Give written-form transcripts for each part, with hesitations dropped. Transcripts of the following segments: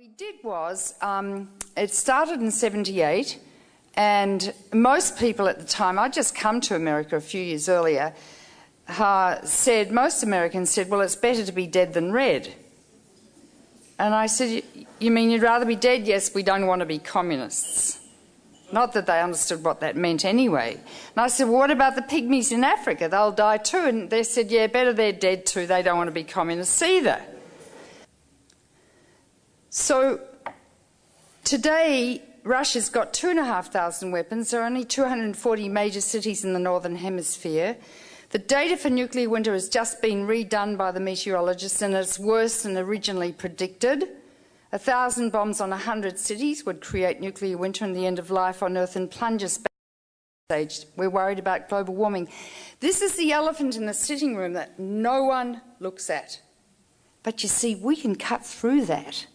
we did was, it started in '78, and most people at the time, I'd just come to America a few years earlier, most Americans said, well, it's better to be dead than red. And I said, you mean you'd rather be dead? Yes, we don't want to be communists. Not that they understood what that meant anyway. And I said, well, what about the pygmies in Africa? They'll die too. And they said, yeah, better they're dead too. They don't want to be communists either. So today, Russia's got 2,500 weapons. There are only 240 major cities in the Northern Hemisphere. The data for nuclear winter has just been redone by the meteorologists, and it's worse than originally predicted. 1,000 bombs on 100 cities would create nuclear winter and the end of life on Earth and plunge us back to the stage. We're worried about global warming. This is the elephant in the sitting room that no one looks at. But you see, we can cut through that,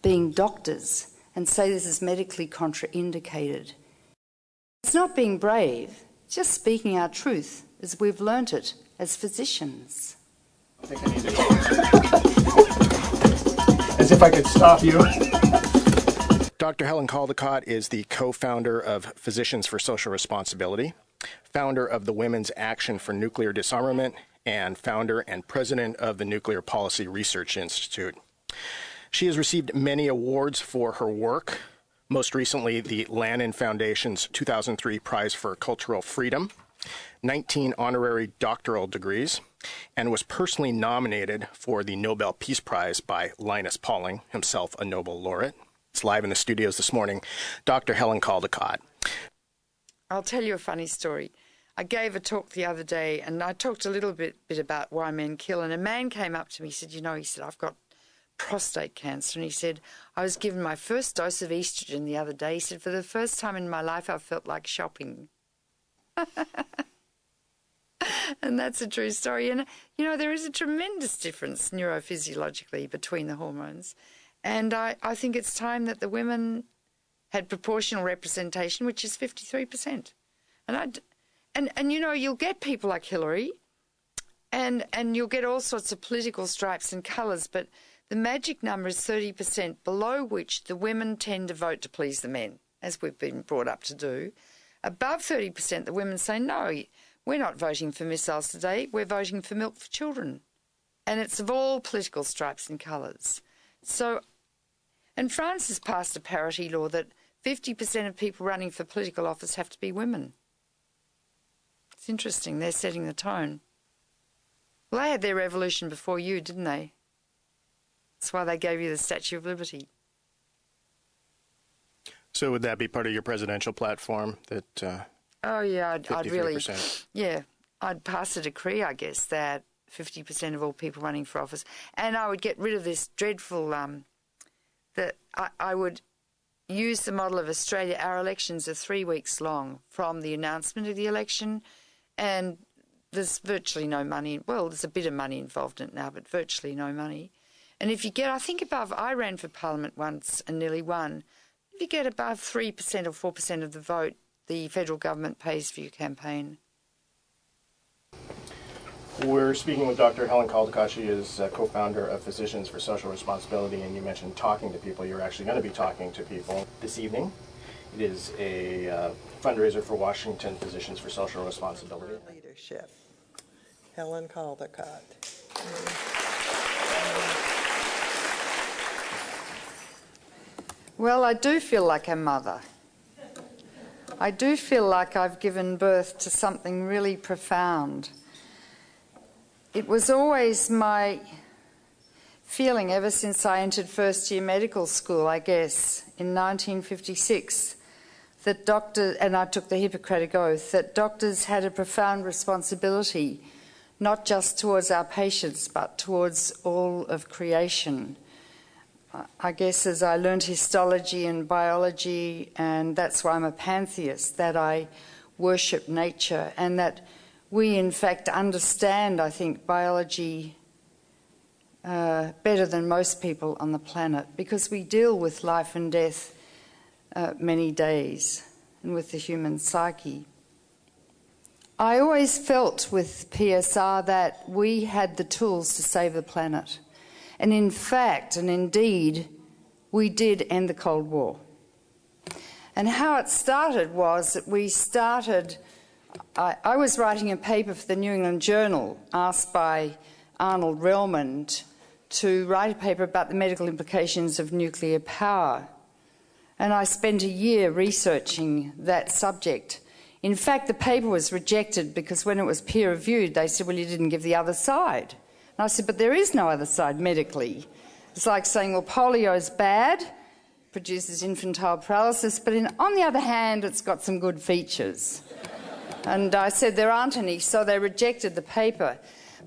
being doctors, and say this is medically contraindicated. It's not being brave, it's just speaking our truth as we've learnt it as physicians. I think I need to... As if I could stop you. Dr. Helen Caldicott is the co-founder of Physicians for Social Responsibility, founder of the Women's Action for Nuclear Disarmament, and founder and president of the Nuclear Policy Research Institute. She has received many awards for her work, most recently the Lannan Foundation's 2003 Prize for Cultural Freedom, 19 honorary doctoral degrees, and was personally nominated for the Nobel Peace Prize by Linus Pauling, himself a Nobel laureate. It's live in the studios this morning, Dr. Helen Caldicott. I'll tell you a funny story. I gave a talk the other day, and I talked a little bit about why men kill, and a man came up to me, he said, I've got prostate cancer, and he said, I was given my first dose of estrogen the other day. He said, for the first time in my life I felt like shopping. And that's a true story. And, there is a tremendous difference neurophysiologically between the hormones. And I think it's time that the women had proportional representation, which is 53%. And you'll get people like Hillary, and you'll get all sorts of political stripes and colours, but the magic number is 30%, below which the women tend to vote to please the men, as we've been brought up to do. Above 30%, the women say, no, we're not voting for missiles today, we're voting for milk for children. And it's of all political stripes and colours. So, and France has passed a parity law that 50% of people running for political office have to be women. It's interesting, they're setting the tone. Well, they had their revolution before you, didn't they? That's why they gave you the Statue of Liberty. So would that be part of your presidential platform? That oh yeah, I'd really, yeah, I'd pass a decree, I guess, that 50% of all people running for office, and I would get rid of this dreadful that I would use the model of Australia. Our elections are 3 weeks long from the announcement of the election, and there's virtually no money. Well, there's a bit of money involved in it now, but virtually no money. And if you get, I ran for Parliament once and nearly won. If you get above 3% or 4% of the vote, the federal government pays for your campaign. We're speaking with Dr. Helen Caldicott. She is co-founder of Physicians for Social Responsibility, and you mentioned talking to people. You're actually going to be talking to people this evening. It is a fundraiser for Washington Physicians for Social Responsibility. Leadership. Helen Caldicott. Well, I do feel like a mother. I do feel like I've given birth to something really profound. It was always my feeling ever since I entered first-year medical school, I guess, in 1956, that doctors, and I took the Hippocratic Oath, that doctors had a profound responsibility, not just towards our patients, but towards all of creation. I guess as I learned histology and biology, and that's why I'm a pantheist, that I worship nature, and that we in fact understand, I think, biology better than most people on the planet, because we deal with life and death many days, and with the human psyche. I always felt with PSR that we had the tools to save the planet. And in fact, and indeed, we did end the Cold War. And how it started was that I was writing a paper for the New England Journal, asked by Arnold Relmond to write a paper about the medical implications of nuclear power. And I spent a year researching that subject. In fact, the paper was rejected because when it was peer-reviewed, they said, well, you didn't give the other side. And I said, but there is no other side medically. It's like saying, well, polio is bad, produces infantile paralysis, but on the other hand, it's got some good features. And I said there aren't any, so they rejected the paper.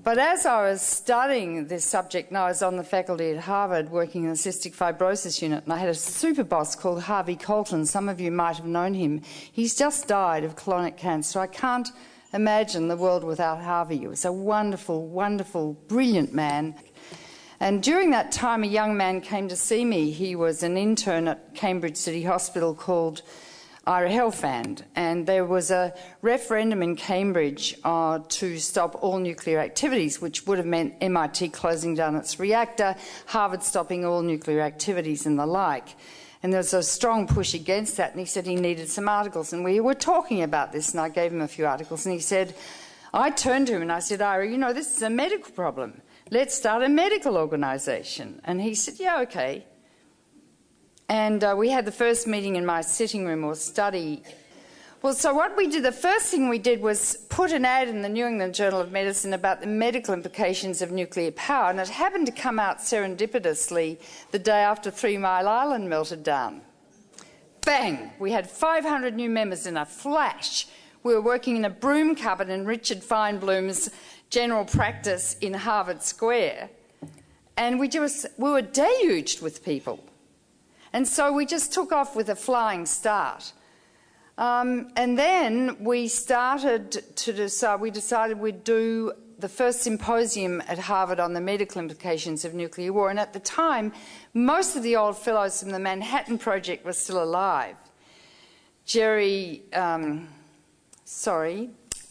But as I was studying this subject, and I was on the faculty at Harvard working in the cystic fibrosis unit, and I had a super boss called Harvey Colton. Some of you might have known him. He's just died of colonic cancer. I can't imagine the world without Harvey. He was a wonderful, wonderful, brilliant man. And during that time, a young man came to see me. He was an intern at Cambridge City Hospital called Ira Helfand, and there was a referendum in Cambridge to stop all nuclear activities, which would have meant MIT closing down its reactor, Harvard stopping all nuclear activities and the like. And there was a strong push against that, and he said he needed some articles. And we were talking about this, and I gave him a few articles, and he said, I turned to him and I said, Ira, you know, this is a medical problem. Let's start a medical organisation. And he said, yeah, okay. And we had the first meeting in my sitting room or study. Well, so what we did, the first thing we did was put an ad in the New England Journal of Medicine about the medical implications of nuclear power, and it happened to come out serendipitously the day after 3 Mile Island melted down. Bang! We had 500 new members in a flash. We were working in a broom cupboard in Richard Feinbloom's general practice in Harvard Square, and we were deluged with people. And so we just took off with a flying start. And then we started to decide, we decided we'd do the first symposium at Harvard on the medical implications of nuclear war. And at the time, most of the old fellows from the Manhattan Project were still alive. Jerry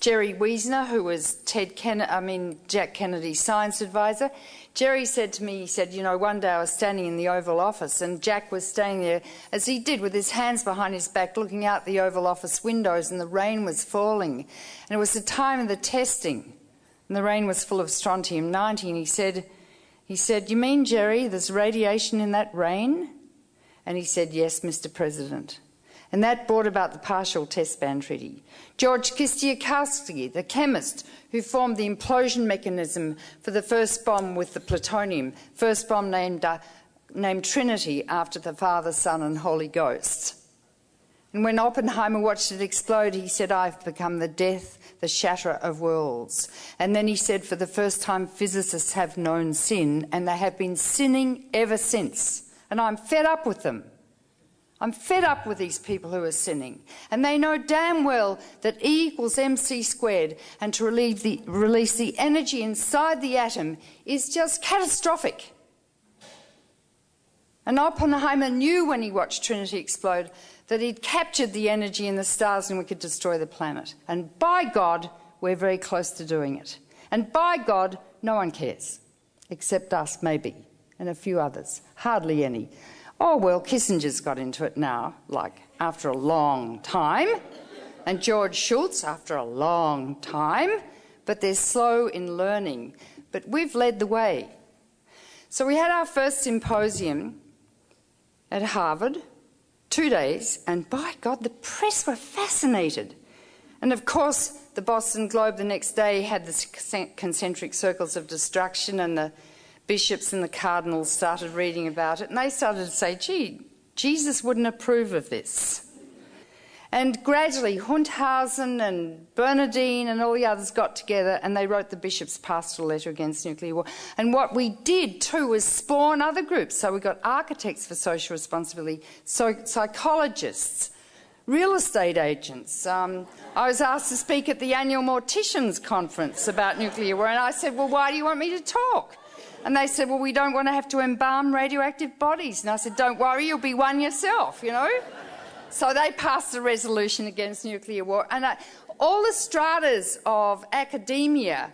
Wiesner, who was Jack Kennedy's science advisor. Jerry said to me, he said, you know, one day I was standing in the Oval Office and Jack was standing there, as he did, with his hands behind his back, looking out the Oval Office windows, and the rain was falling. And it was the time of the testing, and the rain was full of strontium-90, and he said, you mean, Jerry, there's radiation in that rain? And he said, yes, Mr. President. And that brought about the Partial Test Ban Treaty. George Kistiakowsky, the chemist who formed the implosion mechanism for the first bomb with the plutonium, first bomb named Trinity after the Father, Son and Holy Ghost. And when Oppenheimer watched it explode, he said, I've become the death, the shatterer of worlds. And then he said, for the first time, physicists have known sin, and they have been sinning ever since. And I'm fed up with them. I'm fed up with these people who are sinning. And they know damn well that E equals mc squared, and to release the energy inside the atom is just catastrophic. And Oppenheimer knew when he watched Trinity explode that he'd captured the energy in the stars and we could destroy the planet. And by God, we're very close to doing it. And by God, no one cares. Except us, maybe, and a few others. Hardly any. Oh, well, Kissinger's got into it now, like, after a long time, and George Shultz after a long time, but they're slow in learning. But we've led the way. So we had our first symposium at Harvard, 2 days, and by God, the press were fascinated. And of course, the Boston Globe the next day had the concentric circles of destruction, and the bishops and the cardinals started reading about it, and they started to say, gee, Jesus wouldn't approve of this. And gradually, Hunthausen and Bernardine and all the others got together and they wrote the bishop's pastoral letter against nuclear war. And what we did, too, was spawn other groups. So we got architects for social responsibility, psychologists, real estate agents. I was asked to speak at the annual Morticians Conference about nuclear war, and I said, well, why do you want me to talk? And they said, well, we don't want to have to embalm radioactive bodies. And I said, don't worry, you'll be one yourself, you know. So they passed a resolution against nuclear war. And all the stratas of academia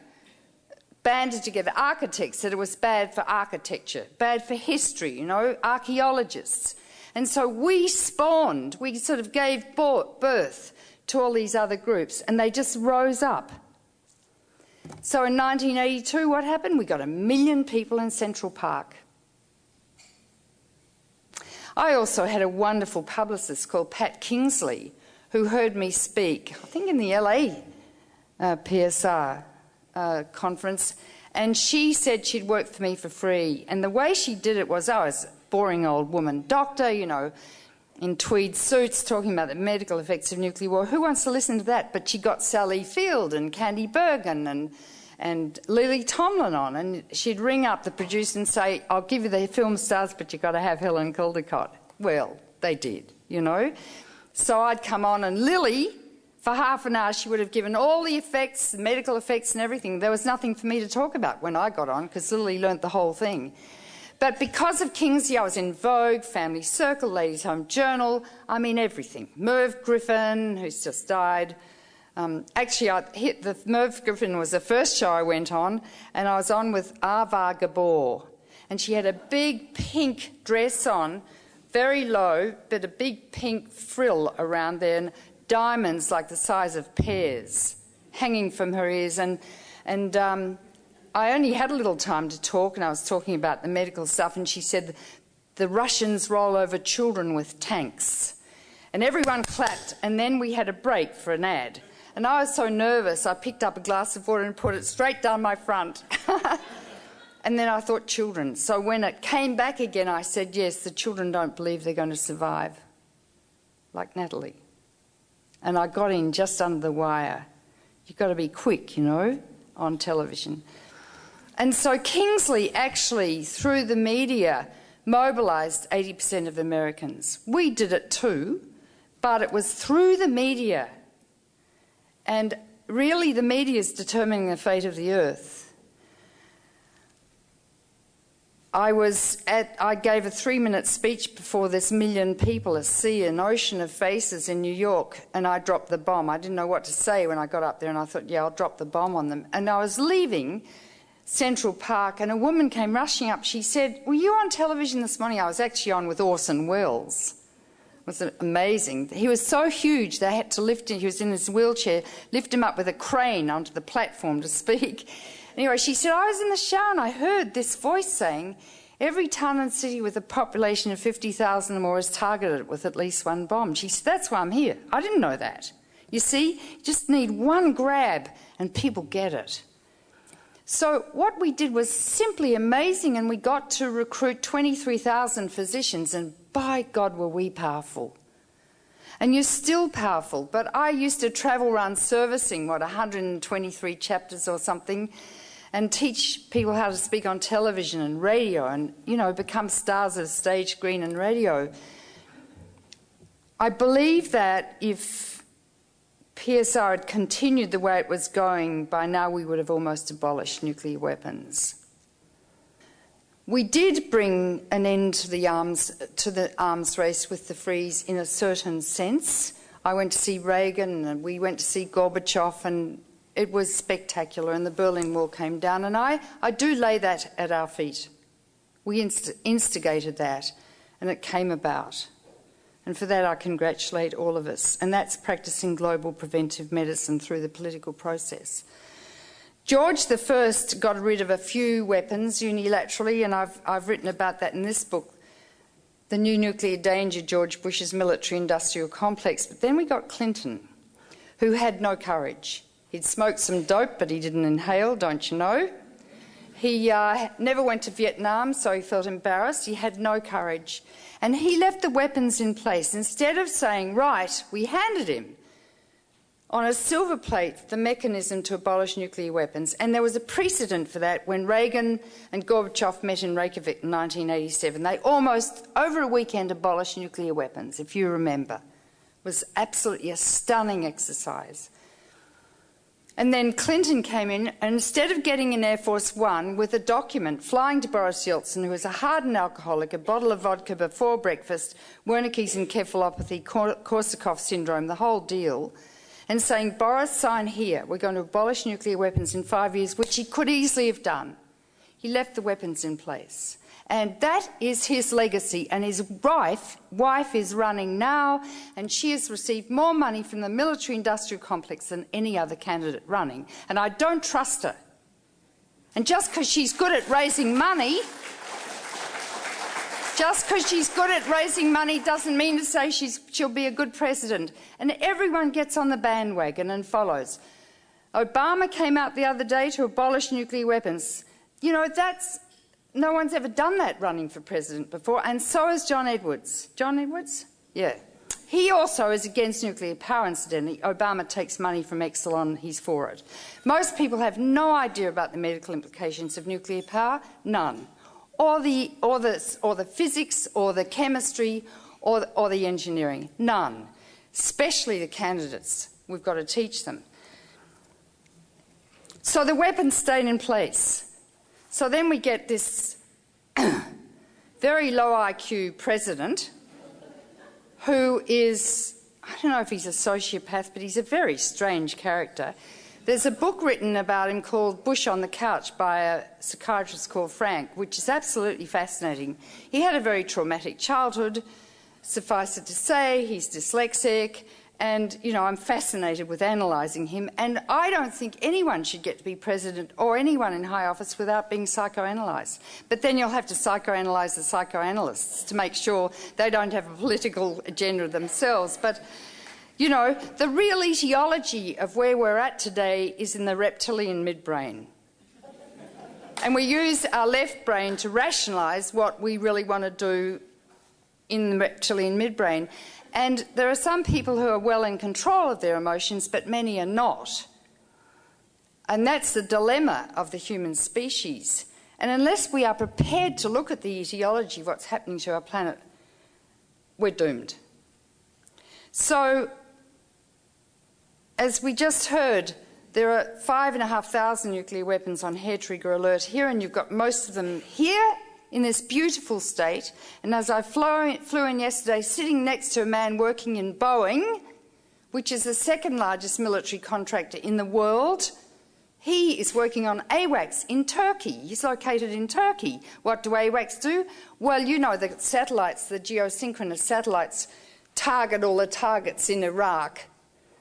banded together. Architects said it was bad for architecture, bad for history, you know, archaeologists. And so we spawned, we sort of gave birth to all these other groups, and they just rose up. So in 1982, what happened? We got 1 million people in Central Park. I also had a wonderful publicist called Pat Kingsley, who heard me speak, I think in the LA PSR conference, and she said she'd work for me for free. And the way she did it was, I was a boring old woman doctor, you know, in tweed suits, talking about the medical effects of nuclear war. Who wants to listen to that? But she got Sally Field and Candy Bergen and Lily Tomlin on, and she'd ring up the producer and say, I'll give you the film stars, but you've got to have Helen Caldicott. Well, they did, you know. So I'd come on, and Lily, for half an hour, she would have given all the effects, the medical effects and everything. There was nothing for me to talk about when I got on, because Lily learnt the whole thing. But because of Kingsley, I was in Vogue, Family Circle, Ladies' Home Journal, I mean everything. Merv Griffin, who's just died. Actually, Merv Griffin was the first show I went on, and I was on with Ava Gabor. And she had a big pink dress on, very low, but a big pink frill around there, and diamonds like the size of pears hanging from her ears. And I only had a little time to talk, and I was talking about the medical stuff, and she said, the Russians roll over children with tanks. And everyone clapped, and then we had a break for an ad. And I was so nervous, I picked up a glass of water and put it straight down my front. And then I thought, children. So when it came back again, I said, yes, the children don't believe they're going to survive, like Natalie. And I got in just under the wire. You've got to be quick, you know, on television. And so Kingsley actually, through the media, mobilised 80% of Americans. We did it too, but it was through the media. And really the media is determining the fate of the earth. I gave a 3-minute speech before this 1 million people, a sea, an ocean of faces in New York, and I dropped the bomb. I didn't know what to say when I got up there, and I thought, yeah, I'll drop the bomb on them. And I was leaving Central Park, and a woman came rushing up. She said, were you on television this morning? I was actually on with Orson Welles. It was amazing. He was so huge, they had to lift him, he was in his wheelchair, lift him up with a crane onto the platform to speak. Anyway, she said, I was in the shower and I heard this voice saying, every town and city with a population of 50,000 or more is targeted with at least one bomb. She said, that's why I'm here. I didn't know that. You see, you just need one grab and people get it. So what we did was simply amazing, and we got to recruit 23,000 physicians, and by God were we powerful. And you're still powerful, but I used to travel around servicing, 123 chapters or something, and teach people how to speak on television and radio and, you know, become stars of stage, screen and radio. I believe that if PSR had continued the way it was going, by now we would have almost abolished nuclear weapons. We did bring an end to the arms race with the freeze in a certain sense. I went to see Reagan and we went to see Gorbachev, and it was spectacular, and the Berlin Wall came down, and I do lay that at our feet. We instigated that, and it came about. And for that I congratulate all of us, and that's practising global preventive medicine through the political process. George I got rid of a few weapons unilaterally, and I've written about that in this book, The New Nuclear Danger, George Bush's Military-Industrial Complex. But then we got Clinton, who had no courage. He'd smoked some dope, but he didn't inhale, don't you know? He never went to Vietnam, so he felt embarrassed. He had no courage. And he left the weapons in place. Instead of saying, right, we handed him on a silver plate the mechanism to abolish nuclear weapons. And there was a precedent for that when Reagan and Gorbachev met in Reykjavik in 1987. They almost, over a weekend, abolished nuclear weapons, if you remember. It was absolutely a stunning exercise. And then Clinton came in, and instead of getting in Air Force One with a document flying to Boris Yeltsin, who was a hardened alcoholic, a bottle of vodka before breakfast, Wernicke's encephalopathy, Korsakoff syndrome, the whole deal, and saying, Boris, sign here, we're going to abolish nuclear weapons in 5 years, which he could easily have done. He left the weapons in place. And that is his legacy, and his wife is running now, and she has received more money from the military-industrial complex than any other candidate running, and I don't trust her. And just because she's good at raising money, doesn't mean to say she'll be a good president. And everyone gets on the bandwagon and follows. Obama came out the other day to abolish nuclear weapons. You know, no one's ever done that running for president before, and so is John Edwards. John Edwards? Yeah. He also is against nuclear power, incidentally. Obama takes money from Exelon, he's for it. Most people have no idea about the medical implications of nuclear power, none. Or the physics, or the chemistry, or the engineering, none. Especially the candidates. We've got to teach them. So the weapons stayed in place. So then we get this very low IQ president who is, I don't know if he's a sociopath, but he's a very strange character. There's a book written about him called Bush on the Couch by a psychiatrist called Frank, which is absolutely fascinating. He had a very traumatic childhood, suffice it to say, he's dyslexic, and, you know, I'm fascinated with analysing him, and I don't think anyone should get to be president or anyone in high office without being psychoanalysed. But then you'll have to psychoanalyse the psychoanalysts to make sure they don't have a political agenda themselves. But, you know, the real etiology of where we're at today is in the reptilian midbrain. And we use our left brain to rationalise what we really want to do in the reptilian midbrain. And there are some people who are well in control of their emotions, but many are not. And that's the dilemma of the human species. And unless we are prepared to look at the etiology of what's happening to our planet, we're doomed. So, as we just heard, there are 5,500 nuclear weapons on hair trigger alert here, and you've got most of them here in this beautiful state. And as I flew in yesterday, sitting next to a man working in Boeing, which is the second largest military contractor in the world, he is working on AWACS in Turkey. He's located in Turkey. What do AWACS do? Well, you know, the satellites, the geosynchronous satellites, target all the targets in Iraq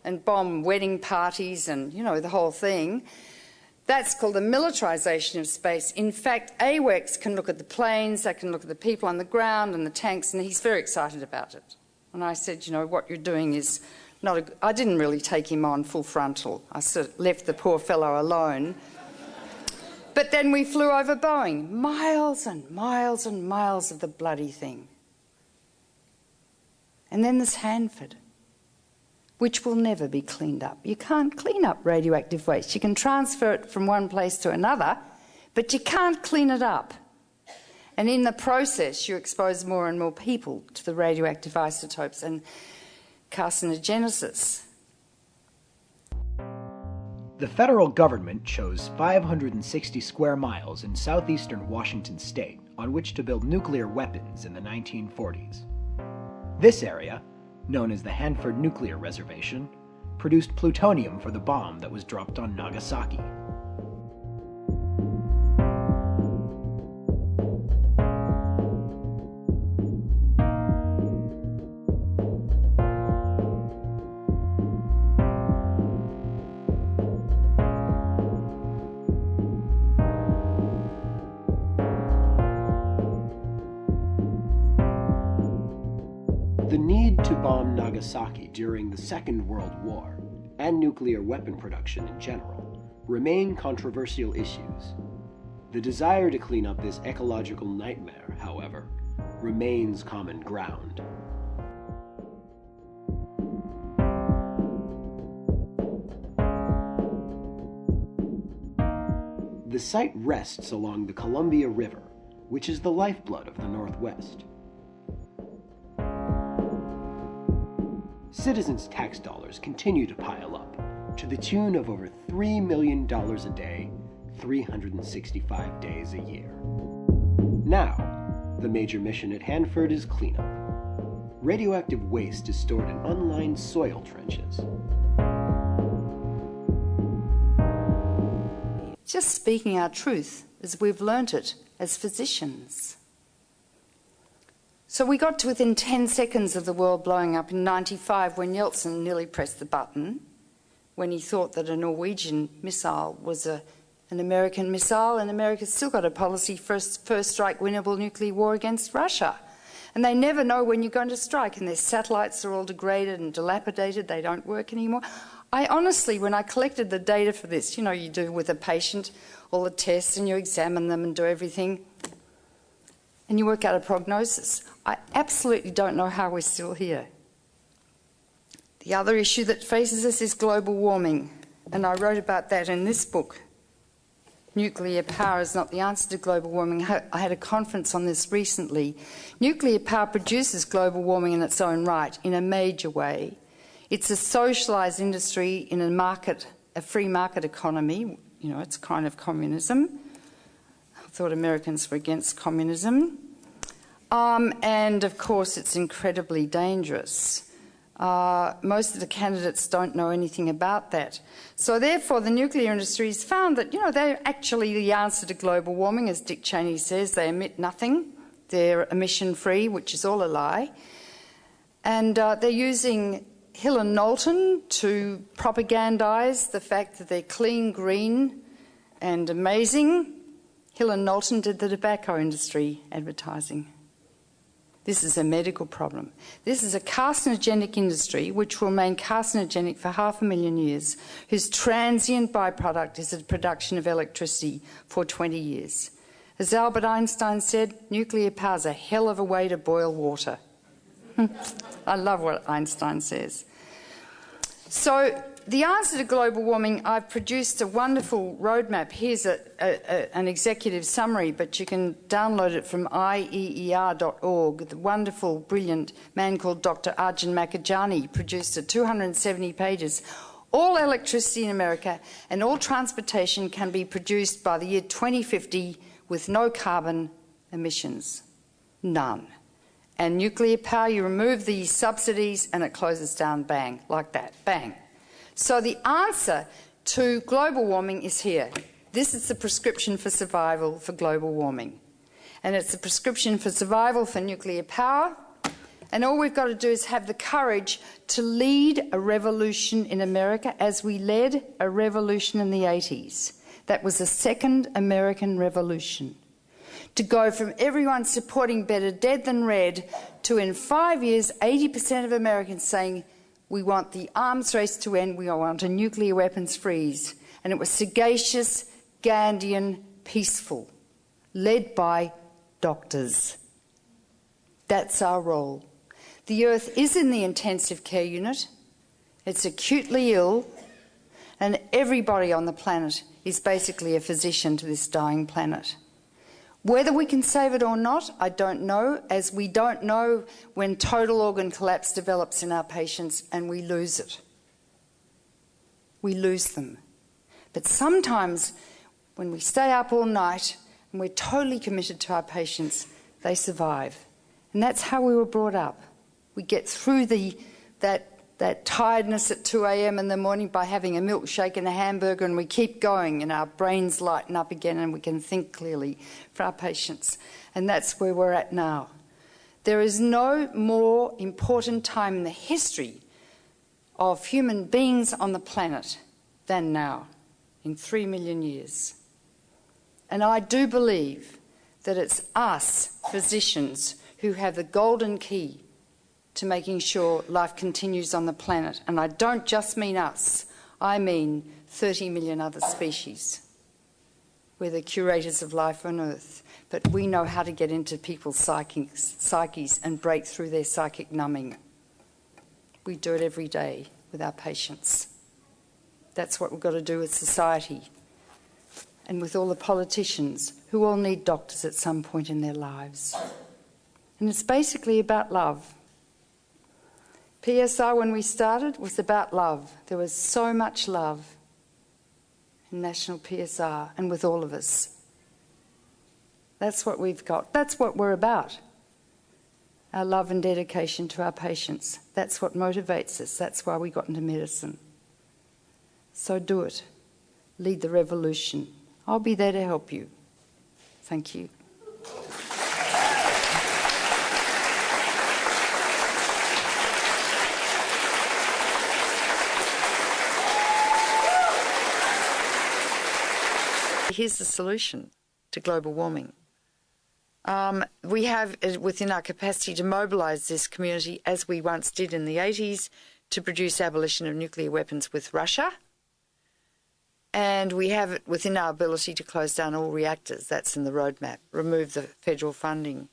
and bomb wedding parties and, you know, the whole thing. That's called the militarisation of space. In fact, AWACS can look at the planes, they can look at the people on the ground and the tanks, and he's very excited about it. And I said, you know, what you're doing is not I didn't really take him on full frontal. I sort of left the poor fellow alone. But then we flew over Boeing, miles and miles and miles of the bloody thing. And then there's Hanford, which will never be cleaned up. You can't clean up radioactive waste. You can transfer it from one place to another, but you can't clean it up. And in the process, you expose more and more people to the radioactive isotopes and carcinogenesis. The federal government chose 560 square miles in southeastern Washington state on which to build nuclear weapons in the 1940s. This area, known as the Hanford Nuclear Reservation, produced plutonium for the bomb that was dropped on Nagasaki. The need to bomb Nagasaki during the Second World War, and nuclear weapon production in general, remain controversial issues. The desire to clean up this ecological nightmare, however, remains common ground. The site rests along the Columbia River, which is the lifeblood of the Northwest. Citizens' tax dollars continue to pile up, to the tune of over $3 million a day, 365 days a year. Now, the major mission at Hanford is cleanup. Radioactive waste is stored in unlined soil trenches. just speaking our truth as we've learnt it as physicians. So we got to within 10 seconds of the world blowing up in '95 when Yeltsin nearly pressed the button when he thought that a Norwegian missile was an American missile, and America's still got a policy first strike winnable nuclear war against Russia. And they never know when you're going to strike, and their satellites are all degraded and dilapidated, they don't work anymore. I honestly, when I collected the data for this, you know, you do with a patient all the tests and you examine them and do everything, and you work out a prognosis. I absolutely don't know how we're still here. The other issue that faces us is global warming, and I wrote about that in this book. Nuclear power is not the answer to global warming. I had a conference on this recently. Nuclear power produces global warming in its own right, in a major way. It's a socialised industry in a free market economy. You know, it's kind of communism. I thought Americans were against communism. And of course, it's incredibly dangerous. Most of the candidates don't know anything about that. So therefore, the nuclear industry has found that, you know, they're actually the answer to global warming, as Dick Cheney says. They emit nothing. They're emission-free, which is all a lie. And they're using Hill and Knowlton to propagandise the fact that they're clean, green and amazing. Hill and Knowlton did the tobacco industry advertising. This is a medical problem. This is a carcinogenic industry which will remain carcinogenic for 500,000 years, whose transient byproduct is the production of electricity for 20 years. As Albert Einstein said, nuclear power is a hell of a way to boil water. I love what Einstein says. So the answer to global warming, I've produced a wonderful roadmap. Here's an executive summary, but you can download it from IEER.org. The wonderful, brilliant man called Dr. Arjun Makajani produced it, 270 pages. All electricity in America and all transportation can be produced by the year 2050 with no carbon emissions. None. And nuclear power, you remove the subsidies and it closes down, bang, like that, bang. So the answer to global warming is here. This is the prescription for survival for global warming. And it's the prescription for survival for nuclear power. And all we've got to do is have the courage to lead a revolution in America as we led a revolution in the 80s. That was the second American Revolution. To go from everyone supporting better dead than red to, in 5 years, 80% of Americans saying, we want the arms race to end, we want a nuclear weapons freeze. And it was sagacious, Gandhian, peaceful, led by doctors. That's our role. The Earth is in the intensive care unit. It's acutely ill, and everybody on the planet is basically a physician to this dying planet. Whether we can save it or not, I don't know, as we don't know when total organ collapse develops in our patients and we lose it. We lose them. But sometimes when we stay up all night and we're totally committed to our patients, they survive. And that's how we were brought up. We get through that tiredness at 2 a.m. in the morning by having a milkshake and a hamburger, and we keep going and our brains lighten up again and we can think clearly for our patients. And that's where we're at now. There is no more important time in the history of human beings on the planet than now, in 3 million years. And I do believe that it's us, physicians, who have the golden key to making sure life continues on the planet. And I don't just mean us, I mean 30 million other species. We're the curators of life on Earth, but we know how to get into people's psyches and break through their psychic numbing. We do it every day with our patients. That's what we've got to do with society and with all the politicians who all need doctors at some point in their lives. And it's basically about love. PSR, when we started, was about love. There was so much love in National PSR and with all of us. That's what we've got. That's what we're about. Our love and dedication to our patients. That's what motivates us. That's why we got into medicine. So do it. Lead the revolution. I'll be there to help you. Thank you. Here's the solution to global warming. We have it within our capacity to mobilise this community, as we once did in the 80s, to produce abolition of nuclear weapons with Russia. And we have it within our ability to close down all reactors. That's in the roadmap. Remove the federal funding.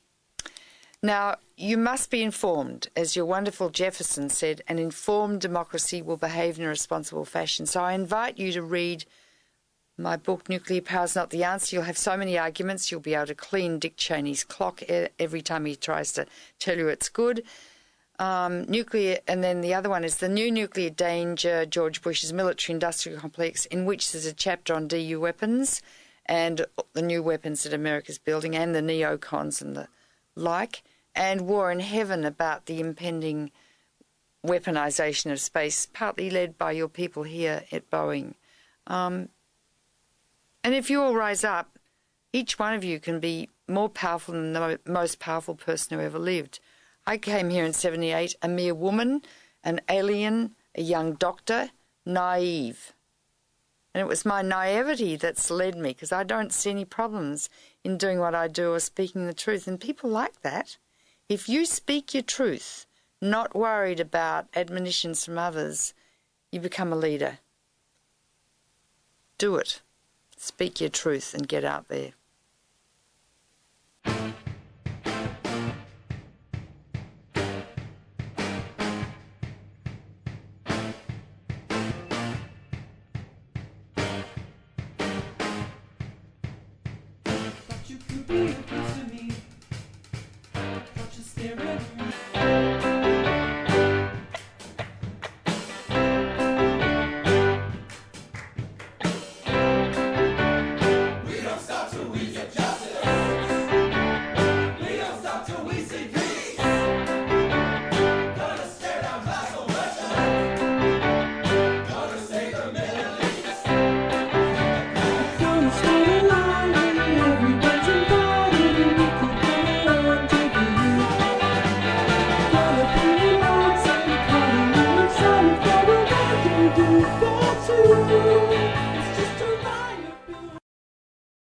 Now, you must be informed. As your wonderful Jefferson said, an informed democracy will behave in a responsible fashion. So I invite you to read my book, Nuclear Power's Not the Answer. You'll have so many arguments. You'll be able to clean Dick Cheney's clock every time he tries to tell you it's good. Nuclear, and then the other one is The New Nuclear Danger, George Bush's Military-Industrial Complex, in which there's a chapter on DU weapons and the new weapons that America's building and the neocons and the like, and War in Heaven about the impending weaponization of space, partly led by your people here at Boeing. And if you all rise up, each one of you can be more powerful than the most powerful person who ever lived. I came here in 78, a mere woman, an alien, a young doctor, naive. And it was my naivety that's led me, because I don't see any problems in doing what I do or speaking the truth. And people like that. If you speak your truth, not worried about admonitions from others, you become a leader. Do it. Speak your truth and get out there. You could be